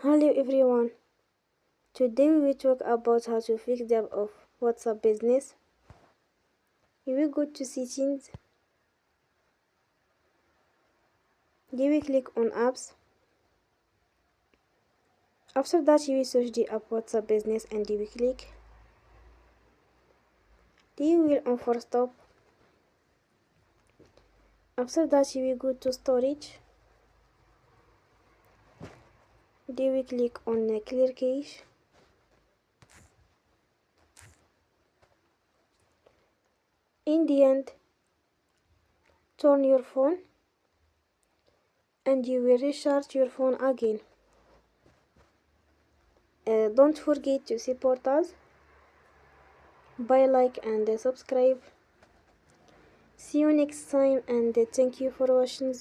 Hello everyone. Today we will talk about how to fix the app of WhatsApp business. You will go to settings. You will click on apps. After that you will search the app WhatsApp business and you will click. You will on force stop. After that you will go to storage. You will click on clear cache. In the end, turn your phone and you will recharge your phone again. Don't forget to support us by like and subscribe. See you next time and thank you for watching.